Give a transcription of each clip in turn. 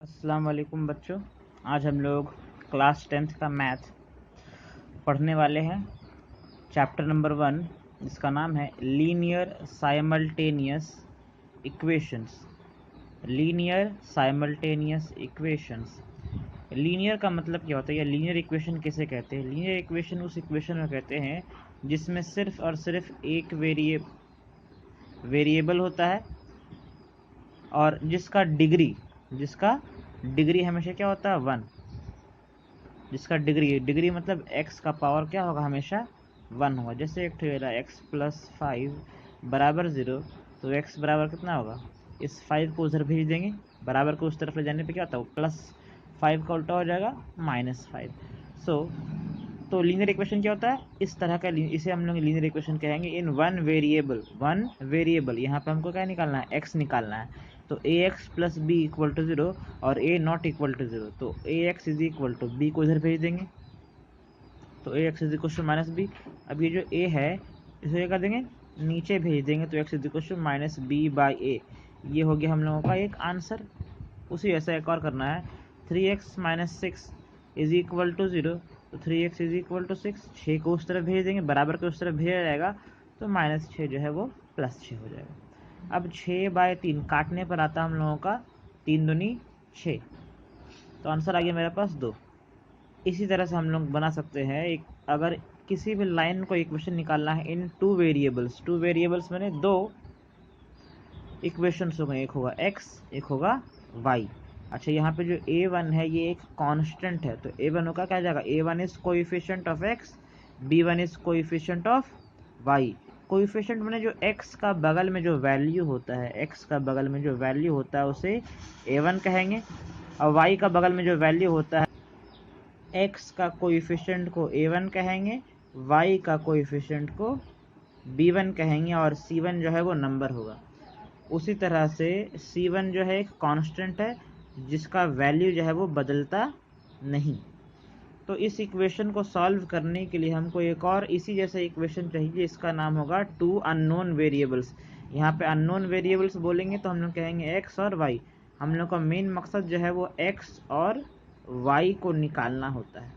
अस्सलाम वालेकुम बच्चों। आज हम लोग क्लास 10th का मैथ पढ़ने वाले हैं। चैप्टर नंबर 1 जिसका नाम है linear simultaneous equations. Linear simultaneous equations. Linear का मतलब क्या होता है या लीनियर इक्वेशन किसे कहते हैं? लीनियर इक्वेशन उस इक्वेशन को कहते हैं जिसमें सिर्फ और सिर्फ एक वेरिएबल होता है और जिसका डिग्री हमेशा क्या होता है? 1। जिसका डिग्री मतलब x का पावर क्या होगा? हमेशा 1 होगा। जैसे एक ठेला x प्लस 5 बराबर 0, तो x बराबर कितना होगा? इस 5 को उधर भेज देंगे, बराबर को उस तरफ ले जाने पे क्या होता है? प्लस 5 का उल्टा हो जाएगा -5। तो लीनियर इक्वेशन क्या होता है? इस तरह का, इसे हम लोग लीनियर इक्वेशन कहेंगे इन वन वेरिएबल। यहाँ पे हमको क्या निकालना है? x निकालना है। तो ax plus B equal to 0 और a नॉट इक्वल टू 0, तो ax is equal to b को इधर भेज देंगे, तो ax is equal to minus B. अब ये जो a है इसे क्या कर देंगे? नीचे भेज देंगे, तो x is equal to minus B by A. ये हो गया हम लोगों का एक आंसर। उसी ऐसा एक और करना है, 3x minus 6 is equal to 0, तो 3x इज इक्वल टू 6। 6 को उस तरफ भेज देंगे, बराबर को उस तरफ भेजा जाएगा, तो -6 जो है वो +6 हो जाएगा। अब 6/3 काटने पर आता हम लोगों का 3 दूनी 6, तो आंसर आ गया मेरे पास 2। इसी तरह से हम लोग बना सकते हैं एक, अगर किसी भी लाइन को इक्वेशन निकालना है इन टू वेरिएबल्स मैंने 2 इक्वेशंस हो गए, एक होगा x एक होगा y। अच्छा, यहाँ पे जो a1 है ये एक कांस्टेंट है, तो a1 होगा क्या जाएगा? a1 is coefficient of x, b1 is coefficient of y। Coefficient मैंने जो x का बगल में जो वैल्यू होता है, x का बगल में जो वैल्यू होता है उसे a1 कहेंगे, और y का बगल में जो वैल्यू होता है x का कोएफिशिएंट को a1 कहेंगे, y का कोएफिशिएंट को b1 कहेंगे, और c1 जो है वो नंबर होगा। उसी तरह से c1 जो है एक कांस्टेंट है जिसका वैल्यू जो है वो बदलता नहीं। तो इस इक्वेशन को सॉल्व करने के लिए हमको एक और इसी जैसा इक्वेशन चाहिए, इसका नाम होगा टू अननोन वेरिएबल्स। यहाँ पे अननोन वेरिएबल्स बोलेंगे तो हम लोग कहेंगे x और y। हम लोग का मेन मकसद जो है वो x और y को निकालना होता है।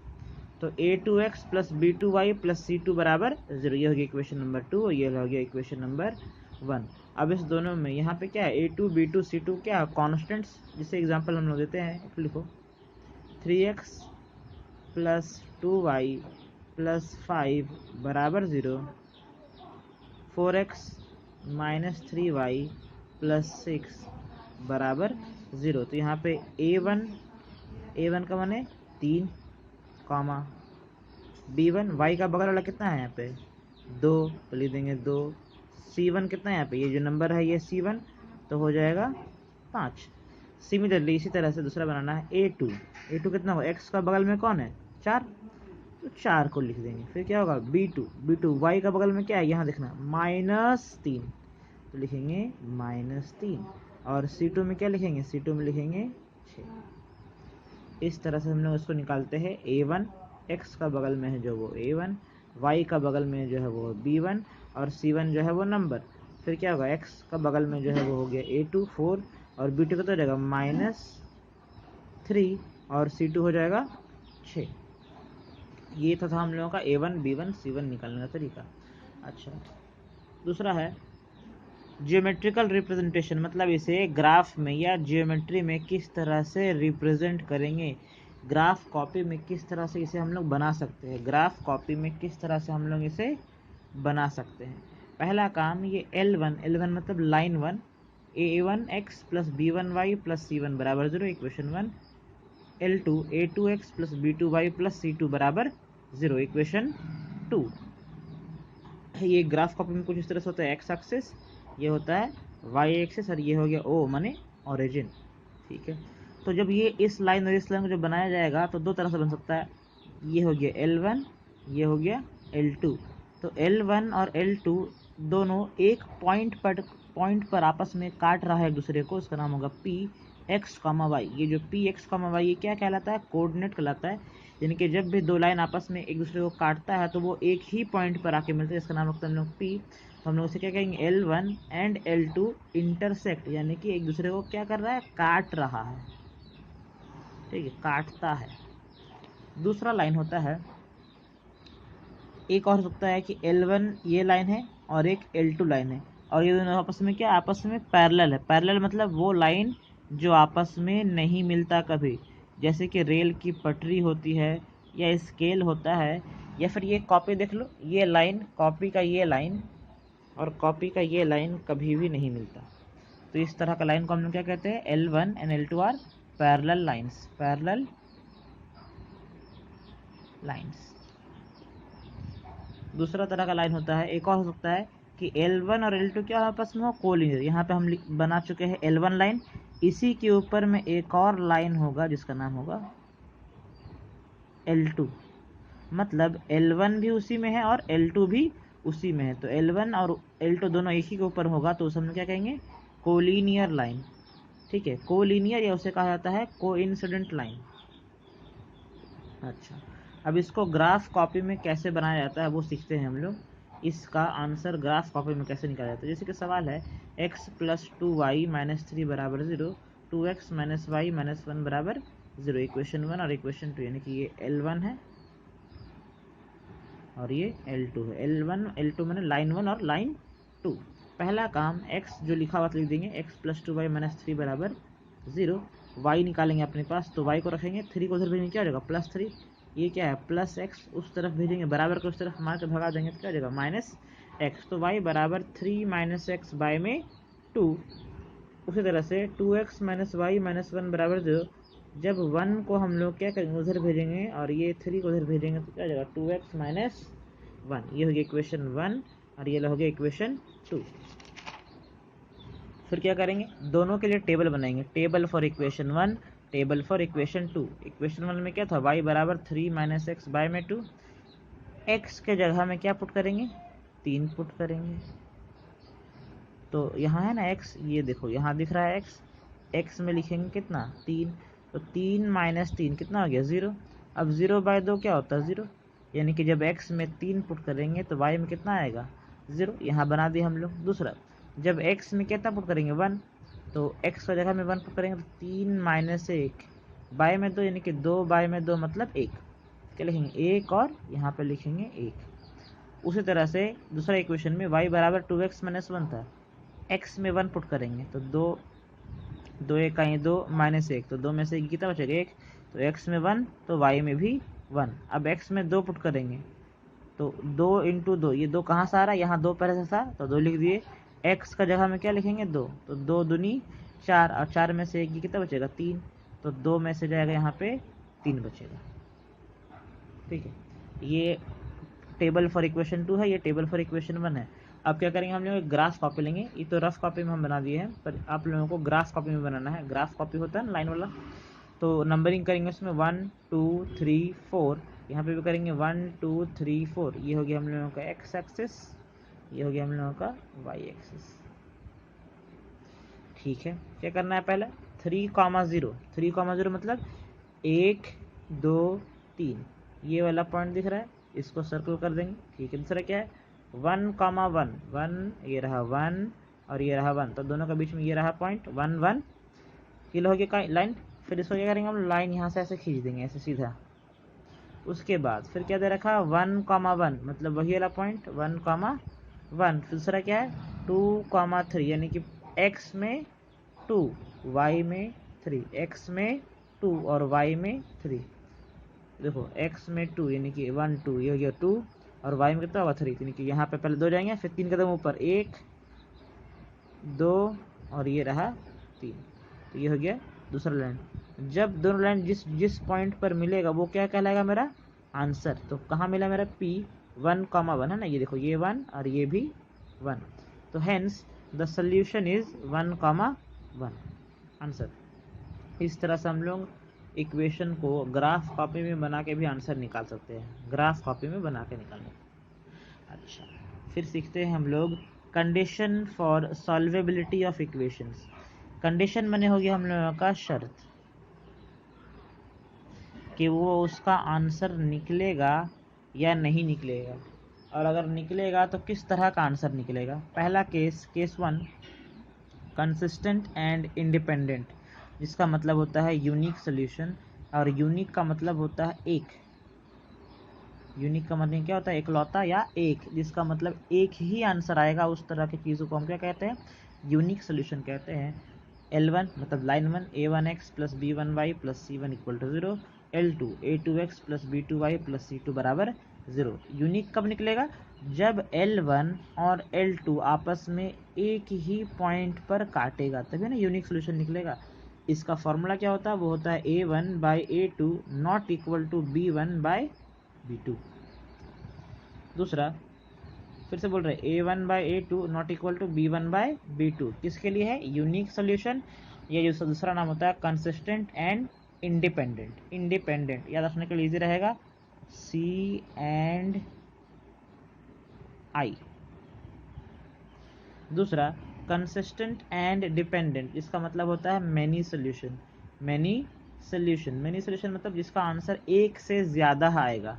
तो a2x plus b2y plus c2 बराबर 0, ये हो गया इक्वेशन नंबर 2 और ये हो गया इक्वेशन नंबर 1। अब इस दोनों में यहाँ पे क्या है? a2 b2 c2 क्या कॉन्स्टेंट्स, जिसे एग्जांपल हम लोग देते हैं। लिखो 3x प्लस 2y प्लस 5 बराबर 0, 4x माइनस 3y प्लस 6 बराबर 0। तो यहाँ पे a1 का माने 3, b1 y का बगल वाला कितना है यहाँ पे? 2, तो लिख देंगे 2। c1 कितना है यहाँ पे? ये जो नंबर है ये c1, तो हो जाएगा 5। सिमिलरली इसी तरह से दूसरा बनाना है a2 कितना होगा? x का बगल में कौन है? 4, तो 4 को लिख देंगे। फिर क्या होगा? b2 y का बगल में क्या है? यहाँ देखना -3, तो लिखेंगे -3, और c2 में क्या लिखेंगे? c2 में लिखेंगे 6। इस तरह से हम लोग इसको निकालते हैं। a1 x का बगल में है जो वो a1, y का बगल में जो है वो b1, और c1 जो है वो नंबर। फिर क्या होगा? x का बगल में जो है वो हो गया a2 4, और b2 का तो हो जाएगा -3, और c2 हो जाएगा 6। ये था हम लोगों का a1 b1 c1 निकालने का तरीका। अच्छा, दूसरा है जियोमेट्रिकल रिप्रेजेंटेशन, मतलब इसे ग्राफ में या जियोमेट्री में किस तरह से रिप्रेजेंट करेंगे, ग्राफ कॉपी में किस तरह से इसे हम लोग बना सकते हैं। ग्राफ कॉपी में किस तरह से हम लोग इसे बना सकते हैं? पहला काम, ये L1 मतलब line 1, a1x plus b1y plus c1 बराबर 0, equation 1। L2 a2x plus b2y plus c2 बराबर 0, इक्वेशन 2। ये ग्राफ कॉपी में कुछ इस तरह से होता है, एक्स एक्सिस ये होता है, वाई एक्सिस, और ये हो गया ओ माने ओरिजिन। ठीक है, तो जब ये इस लाइन और इस लाइन को जब बनाया जाएगा तो दो तरह से बन सकता है। ये हो गया L1, ये हो गया L2। तो L1 और L2 दोनों एक पॉइंट पर आपस में काट रहा है एक दूसरे को, इसका नाम होगा पी एक्स कामा वाई। ये जो पी एक्स कामा वाई ये क्या कहलाता है? कोऑर्डिनेट कहलाता है। यानी कि जब भी दो लाइन आपस में एक दूसरे को काटता है तो वो एक ही पॉइंट पर आके मिलते हैं, इसका नाम रखते हैं हम लोग पी। तो हम लोग उसे क्या कहेंगे? L1 एंड L2 इंटरसेक्ट, यानी कि एक दूसरे को क्या कर रहा है? काट रहा है। ठीक है, काटता है। दूसरा लाइन होता है, एक और हो सकता है कि L1 ये लाइन है और एक L2 लाइन है, और ये दोनों आपस में क्या, आपस में पैरेलल है। पैरेलल मतलब वो लाइन जो आपस में नहीं मिलता कभी, जैसे कि रेल की पटरी होती है या स्केल होता है, या फिर ये कॉपी देख लो, ये लाइन, कॉपी का ये लाइन और कॉपी का ये लाइन कभी भी नहीं मिलता। तो इस तरह का लाइन को हम लोग क्या कहते हैं, L1 and L2 are parallel lines, parallel lines. दूसरा तरह का लाइन होता है, एक और हो सकता है कि L1 और L2 क्या आपस में हो, कोलिनियर। यहाँ पे हम बना चुके हैं L1 लाइन, इसी के ऊपर में एक और लाइन होगा जिसका नाम होगा L2, मतलब L1 भी उसी में है और L2 भी उसी में है। तो L1 और L2 दोनों एक ही के ऊपर होगा तो उसे हम क्या कहेंगे, कोलिनियर लाइन। ठीक है, कोलिनियर, या उसे कहा जाता है कोइंसिडेंट लाइन। अच्छा, अब इसको ग्राफ कॉपी में कैसे बनाया जाता है वो सीखते हैं हम लोग। इसका आंसर ग्राफ कॉपी में कैसे निकाला जाता है। जैसे कि सवाल है x + 2y - 3 = 0, 2x - y - 1 = 0, equation 1 और इक्वेशन 2, यानी कि ये L1 है और ये L2 है। L1 L2 मैंने लाइन 1 और लाइन 2। पहला काम, x जो लिखा हुआ लिख देंगे, x + 2y - 3 = 0, y निकालेंगे अपने पास, तो y को रखेंगे, 3 को उधर भेजेंगे, क्या हो जाएगा, +3, ये क्या है +x, उस तरफ भेजेंगे, बराबर को उस तरफ मार के भगा देंगे तो क्या हो जाएगा -x, तो y = 3 - x बाय में 2। उसी तरह से 2x - y - 1 = 0, जब 1 को हम लोग क्या करेंगे, उधर भेजेंगे, और ये 3 को उधर भेजेंगे तो क्या हो जाएगा 2x - 1, ये हो गया इक्वेशन 1 और ये हो गया इक्वेशन 2। फिर क्या करेंगे, दोनों के लिए टेबल बनाएंगे, table for equation 1, table for equation 2। Equation 1 में क्या था, y = 3 - x बाय में 2, x के जगह में क्या पुट करेंगे, 3 पुट करेंगे। तो यहाँ है ना x, ये देखो यहाँ दिख रहा है x में लिखेंगे कितना, 3, तो 3 - 3 कितना हो गया, 0। अब 0/2 क्या होता है, 0, यानी कि जब x में 3 पुट करेंगे तो y में कितना आएगा, 0। यहाँ बना दिए हम लोग। दूसरा, जब x में कितना पुट करेंगे, 1, तो x की जगह में 1 पुट करेंगे तो 3 - 1 बाय में 2, यानी कि 2 बाय में 2 मतलब 1, क्या लिखेंगे 1, और यहाँ पे लिखेंगे 1। उसी तरह से दूसरा इक्वेशन में y = 2x - 1 था, x में 1 पुट करेंगे तो 2 2 1 का 2 -1, तो 2 में से कितना बचेगा, 1, तो x में 1 तो y में भी 1। अब x में 2 पुट करेंगे तो 2 × 2, ये 2 कहाँ से आ रहा है, यहाँ 2 पहले से था तो 2 लिख दिए। x का जगह में क्या लिखेंगे, 2, तो 2 दूनी 4, और 4 में से 1 कितना बचेगा, 3, तो 2 में से जाएगा यहाँ पे 3 बचेगा। ठीक है, ये टेबल फॉर इक्वेशन 2 है, ये टेबल फॉर इक्वेशन 1 है। अब क्या करेंगे, हम लोग ग्राफ कॉपी लेंगे, ये तो रफ कॉपी में हम बना दिए हैं, पर आप लोगों को ग्राफ कॉपी में बनाना है। ग्राफ कॉपी होता है ना लाइन वाला, तो नंबरिंग करेंगे उसमें 1 2 3 4, यहाँ पे भी करेंगे 1 2 3 4, ये हो गया हम लोगों का x एक्सिस, ये हो गया हम लोगों का y एक्सिस। ठीक है, क्या करना है, पहले 3,0, 3,0 मतलब 1 2 3, ये वाला पॉइंट दिख रहा है, इसको सर्कल कर देंगे। ठीक है, दूसरा क्या है 1,1, 1, ये रहा 1 और ये रहा 1, तो दोनों के बीच में ये रहा पॉइंट 1 1, ये हो गया लाइन। फिर इसको क्या करेंगे, हम लाइन यहाँ से ऐसे खींच देंगे, ऐसे सीधा। उसके बाद फिर क्या दे रखा 1,1, मतलब वही वाला पॉइंट 1,1। दूसरा क्या है 2,3, यानी कि x में 2 y में 3, x में 2 और y में 3। देखो x में 2 यानी कि 1 2, ये हो गया 2, और y में कितना होगा 3, यानी कि यहाँ पे पहले 2 जाएंगे, फिर 3 कदम ऊपर 1 2 और ये रहा 3, तो ये हो गया दूसरा लाइन। जब दोनों लाइन जिस पॉइंट पर मिलेगा वो क्या कहलाएगा, मेरा आंसर। तो कहाँ मिला मेरा P 1,1 है ना, ये देखो ये 1 और ये भी 1, तो hence the solution is 1,1 answer. इस तरह से हम लोग इक्वेशन को ग्राफ कॉपी में बना के भी आंसर निकाल सकते हैं, ग्राफ कॉपी में बना के निकालने। अच्छा, फिर सीखते हैं हम लोग condition for solvability of equations. Condition बने हो गया हम लोगों का शर्त कि वो उसका आंसर निकलेगा या नहीं निकलेगा, और अगर निकलेगा तो किस तरह का आंसर निकलेगा। पहला केस 1, कंसिस्टेंट एंड इंडिपेंडेंट, जिसका मतलब होता है यूनिक सोल्यूशन। और यूनिक का मतलब होता है एक। यूनिक का मतलब क्या होता है? इकलौता या एक, जिसका मतलब एक ही आंसर आएगा। उस तरह की चीज़ों को हम क्या कहते हैं? यूनिक सोल्यूशन कहते हैं। L1 मतलब line 1 a1x plus b1y plus c1 equal to 0, L2 a2x plus b2y plus c2 बराबर 0। यूनिक कब निकलेगा? जब L1 और L2 आपस में एक ही पॉइंट पर काटेगा, तभी ना यूनिक सोल्यूशन निकलेगा। इसका फॉर्मूला क्या होता है? वो होता है a1 by a2 not equal to b1 by b2। दूसरा फिर से बोल रहे हैं a1 by a2 not equal to b1 by b2, किसके लिए है? Unique solution. ये जो दूसरा नाम होता है कंसिस्टेंट एंड इंडिपेंडेंट। इंडिपेंडेंट याद रखने के लिए इजी रहेगा, C एंड I। दूसरा कंसिस्टेंट एंड डिपेंडेंट, जिसका मतलब होता है many solution. Many solution, many solution मतलब जिसका आंसर एक से ज़्यादा आएगा।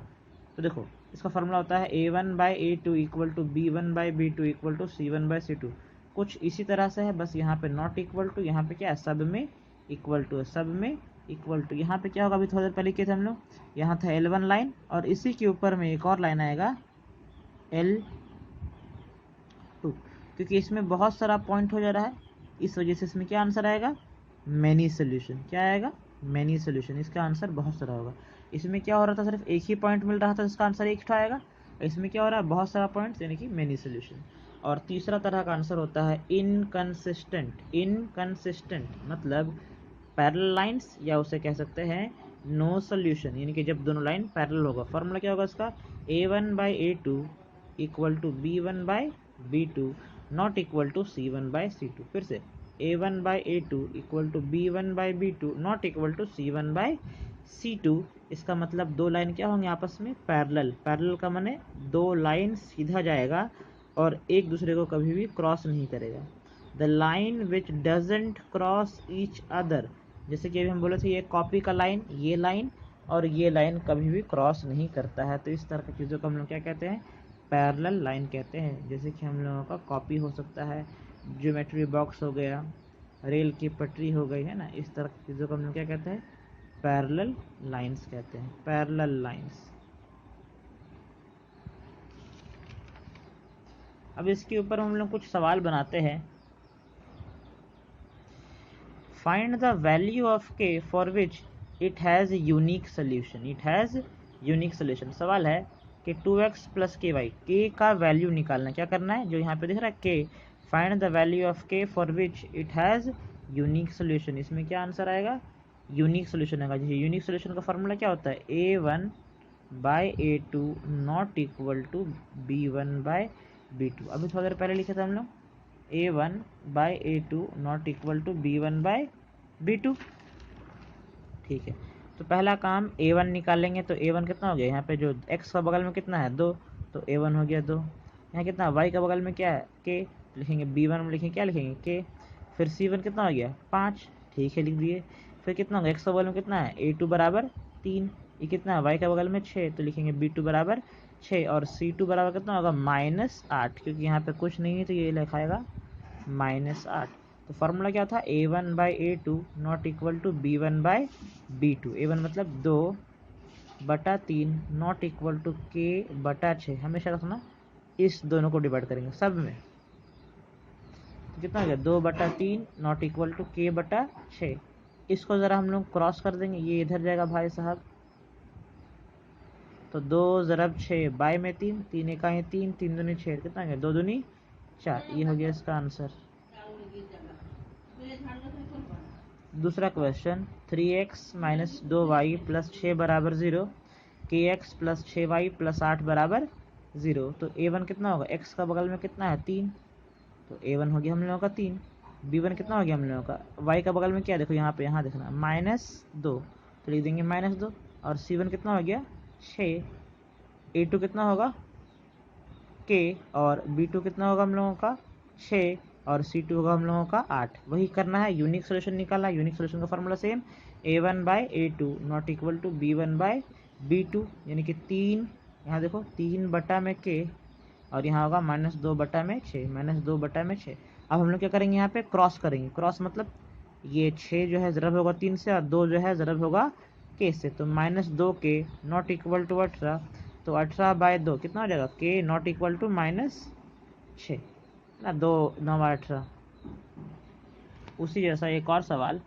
तो देखो इसका फॉर्मूला होता है a1 by a2 equal to b1 by b2 equal to c1 by c2। कुछ इसी तरह से है, बस यहाँ पे नॉट इक्वल टू, यहाँ पे क्या है? सब में इक्वल टू है, सब में इक्वल टू। यहाँ पे क्या होगा? अभी थोड़ी देर पहले किए थे हम लोग, यहाँ था L1 लाइन और इसी के ऊपर में एक और लाइन आएगा L2, क्योंकि इसमें बहुत सारा पॉइंट हो जा रहा है, इस वजह से इसमें क्या आंसर आएगा? Many solution. क्या आएगा? Many solution. इसका आंसर बहुत सारा होगा। इसमें क्या हो रहा था? सिर्फ एक ही पॉइंट मिल रहा था, इसका आंसर एक ठो आएगा। इसमें क्या हो रहा है? बहुत सारा पॉइंट्स, यानी कि मैनी सोल्यूशन। और तीसरा तरह का आंसर होता है इनकंसिस्टेंट। इनकंसिस्टेंट मतलब पैरेलल लाइंस, या उसे कह सकते हैं नो सोल्यूशन, यानी कि जब दोनों लाइन पैरेलल होगा। फॉर्मूला क्या होगा इसका? a1 by a2 equal to b1 by b2 not equal to c1 by c2। फिर से a1 by a2 equal to b1 by b2 not equal to c1 by c2। इसका मतलब दो line क्या होंगे? आपस में पैरेलल। पैरेलल का माने दो लाइन सीधा जाएगा और एक दूसरे को कभी भी क्रॉस नहीं करेगा। The line which doesn't cross each other, जैसे कि अभी हम बोले थे ये कॉपी का लाइन, ये लाइन और ये लाइन कभी भी क्रॉस नहीं करता है। तो इस तरह की चीज़ों को हम लोग क्या कहते हैं? पैरेलल लाइन कहते हैं। जैसे कि हम लोगों का कॉपी हो सकता है, ज्योमेट्री बॉक्स हो गया, रेल की पटरी हो गई, है ना। इस तरह की चीज़ों को हम लोग क्या कहते हैं? पैरेलल लाइंस कहते हैं। Parallel lines. अब इसके ऊपर हम लोग कुछ सवाल बनाते हैं। Find the value of k for which it has unique solution. It has unique solution. सवाल है कि 2x प्लस के वाई, के का वैल्यू निकालना। क्या करना है? जो यहाँ पे दिख रहा है k, find the value of k for which it has unique solution. इसमें क्या आंसर आएगा? यूनिक सोल्यूशन आएगा। जैसे यूनिक सोल्यूशन का फॉर्मूला क्या होता है? a1 by a2 not equal to b1 by b2। अभी थोड़ी देर पहले लिखे थे हम लोग a1 by a2 not equal to b1 by b2। ठीक है, तो पहला काम a1 निकालेंगे। तो a1 कितना हो गया? यहाँ पे जो x का बगल में कितना है? 2, तो a1 हो गया 2। यहाँ कितना? y का बगल में क्या है? k, लिखेंगे b1 में लिखेंगे क्या? लिखेंगे k। फिर c1 कितना हो गया? 5, ठीक है लिख दिए। फिर कितना होगा? x का बगल में कितना है? a2 बराबर 3, ये कितना है? y का बगल में 6, तो लिखेंगे b2 बराबर 6। और c2 बराबर कितना होगा? -8, क्योंकि यहाँ पे कुछ नहीं है तो ये लिखाएगा -8। तो फार्मूला क्या था? a1 by a2 not equal to b1 by b2। a1 मतलब 2/3 नॉट इक्वल टू k बटा 6। हमेशा रखना इस दोनों को डिवाइड करेंगे सब में, तो कितना हो गया? 2/3 नॉट इक्वल टू k बटा 6। इसको ज़रा हम लोग क्रॉस कर देंगे, ये इधर जाएगा भाई साहब। तो 2 ज़रब 6 बाई में 3, 3 एकाएँ 3, 3 दूनी 6, कितना गया? 2 दूनी 4। ये हो गया इसका आंसर। दूसरा question, 3x minus 2y plus 6 बराबर 0, kx प्लस 6y प्लस 8 बराबर 0। तो a1 कितना होगा? x का बगल में कितना है? 3, तो a1 हो गया हम लोगों का 3। b1 कितना हो गया हम लोगों का? y का बगल में क्या? देखो यहाँ पे, यहाँ देखना -2, तो लिख देंगे -2। और c1 कितना हो गया? 6। a2 कितना होगा? k। और b2 कितना होगा हम लोगों का? 6। और c2 होगा हम लोगों का 8। वही करना है, यूनिक सोल्यूशन निकालना है। यूनिक सोल्यूशन का formula same, a1 by a2 not equal to b1 by b2, यानी कि 3, यहाँ देखो 3 बटा में k, और यहाँ होगा -2 बटा में 6, -2 बटा में 6। अब हम लोग क्या करेंगे? यहाँ पे क्रॉस करेंगे। क्रॉस मतलब ये 6 जो है ज़रब होगा 3 से, और 2 जो है ज़रब होगा के से, तो -2k नॉट इक्वल टू 18, तो 18/2 कितना हो जाएगा, k नॉट इक्वल टू -6 ना, 2 9 18। उसी जैसा एक और सवाल,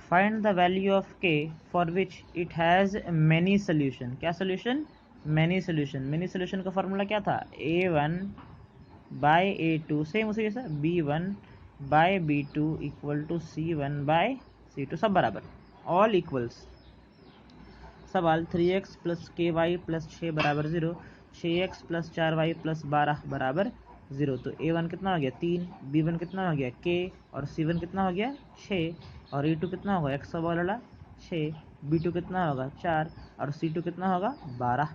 find the value of k for which it has many solution. क्या solution, many solution. Many solution का फॉर्मूला क्या था, a1/a2, सेम उसी जैसा b1/b2 इक्वल टू c1/c2, सब बराबर, ऑल इक्वल्स। सवाल 3x प्लस के वाई प्लस 6 बराबर 0, 6x प्लस 4y प्लस 12 बराबर 0। तो a1 कितना हो गया 3, b1 कितना हो गया k, और c1 कितना हो गया 6, और e2 कितना होगा x वाला 6, b2 कितना होगा 4, और c2 कितना होगा 12।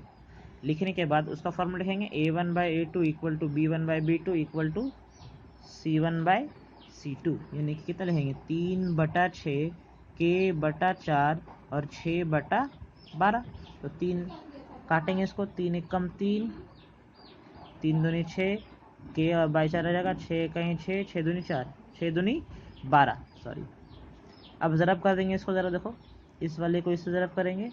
लिखने के बाद उसका फॉर्मूला लिखेंगे a1/a2 equal to b1/b2 equal to c1/c2, यानी कि कितना लिखेंगे 3/6 k/4 और 6/12। तो 3 काटेंगे इसको, 3 एकम 3, 3 दूनी 6, के और 4 आ जाएगा, 6 कहीं 6, 6 दूनी 4, 6 दूनी 12, सॉरी। अब ज़रब कर देंगे इसको, ज़रा देखो, इस वाले को इससे ज़रब करेंगे,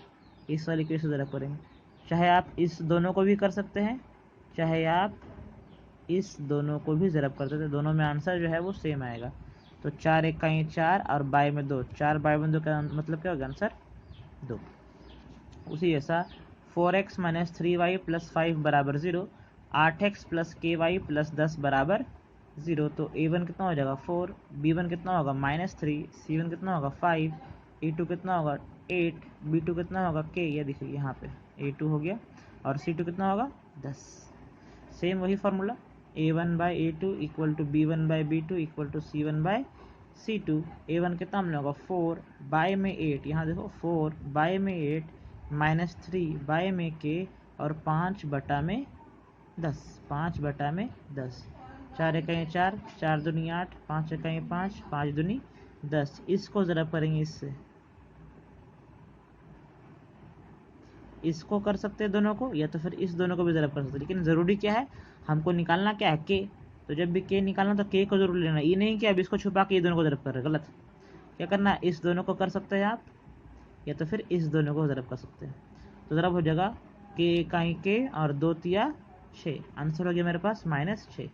इस वाले को इससे ज़रब करेंगे। चाहे आप इस दोनों को भी कर सकते हैं, चाहे आप इस दोनों को भी ज़रब कर सकते हैं, दोनों में आंसर जो है वो सेम आएगा। तो 4 एक कहीं 4 और बाई में 2, 4/2 का मतलब क्या होगा, आंसर 2। उसी जैसा 4x - 3y प्लस 5 बराबर 0, 8x प्लस ky प्लस 10 बराबर 0। तो a1 कितना हो जाएगा 4, b1 कितना होगा -3, c1 कितना होगा 5, e2 कितना होगा 8, b2 कितना होगा k, ये देखिए यहाँ पे a2 हो गया, और c2 कितना होगा 10। सेम वही formula, a1/a2 equal to b1/b2 equal to c1/c2। a1 कितना हम होगा 4 बाय में 8, यहाँ देखो 4 बाय में 8 -3 बाय में k और 5/10, 5/10, 4 इकाई 4, 4 दूनी 8, 5 इकाई 5, 5 दूनी 10। इसको ज़रा करेंगे इससे, इसको कर सकते हैं दोनों को, या तो फिर इस दोनों को भी ज़रा कर सकते हैं, लेकिन ज़रूरी क्या है, हमको निकालना क्या है के। तो जब भी के निकालना तो के को जरूर लेना, ये नहीं कि अब इसको छुपा के ये दोनों को ज़रब कर रहे, गलत। क्या करना है, इस दोनों को कर सकते हैं आप, या तो फिर इस दोनों को ज़रब कर सकते हैं। तो ज़रब हो जाएगा के इकाई के और 2 तिया 6, आंसर हो गया मेरे पास -6।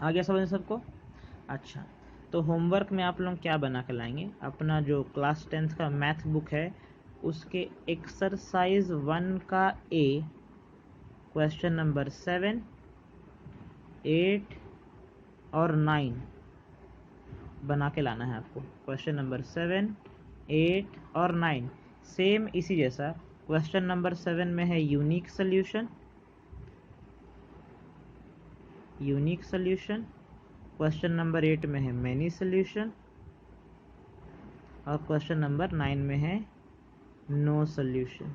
आ गया समझ सबको। अच्छा, तो होमवर्क में आप लोग क्या बना के लाएंगे, अपना जो क्लास 10th का मैथ बुक है उसके एक्सरसाइज 1 का ए क्वेश्चन नंबर 7, 8 और 9 बना के लाना है आपको। क्वेश्चन नंबर 7, 8 और 9 सेम इसी जैसा। क्वेश्चन नंबर 7 में है unique solution, unique solution. Question number 8 में है मैनी सोल्यूशन, और क्वेश्चन नंबर 9 में है नो सोल्यूशन,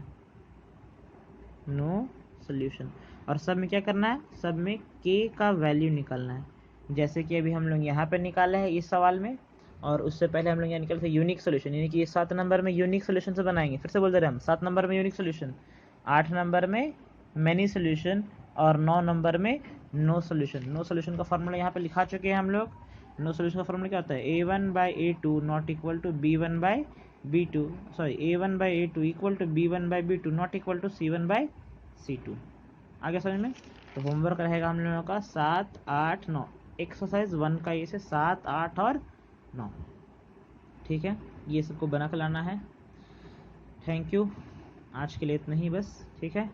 नो सोल्यूशन। और सब में क्या करना है, सब में k का वैल्यू निकालना है। जैसे कि अभी हम लोग यहाँ पे निकाले हैं इस सवाल में, और उससे पहले हम लोग यहाँ निकाले थे यूनिक सोल्यूशन, यानी कि ये 7 नंबर में यूनिक सोल्यूशन से बनाएंगे। फिर से बोल दे रहे हैं हम, 7 नंबर में यूनिक सोल्यूशन, 8 नंबर में मैनी सोल्यूशन, और 9 नंबर में नो सोल्यूशन। नो सोल्यूशन का फॉर्मूला यहाँ पे लिखा चुके हैं हम लोग। नो सोल्यूशन का फॉर्मूला क्या होता है, a1/a2 not equal to b1/b2, sorry a1/a2 equal to b1/b2 not equal to c1/c2। आगे समझ में। तो होमवर्क रहेगा हम लोगों का 7, 8, 9, एक्सरसाइज 1 का ये से 7, 8 और 9, ठीक है। ये सबको बना के लाना है। थैंक यू, आज के लिए इतना ही बस, ठीक है।